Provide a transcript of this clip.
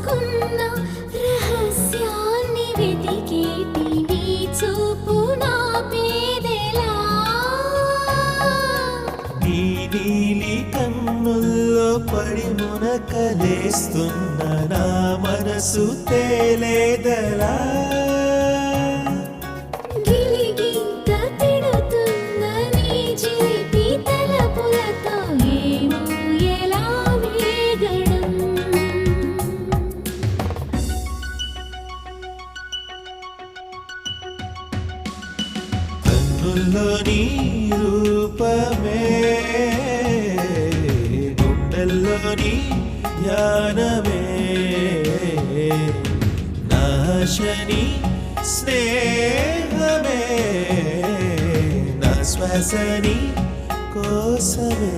దాచుకున్న రహస్యాన్ని వెతికేటి నీ చూపు నాపేదెలా నీ నీలి కన్నుల్లో పడి మునకలేస్తున్న నా మనసు తేలేదలా గిలిగింత తిడుతున్న నీ చిలిపి తలపులతో ఏమో ఎలా వేగడం కన్నుల్లో నీ రూపమే గుండెల్లో నీ ధ్యానమే నాశని స్నేహమే నా శ్వాసని కోసమే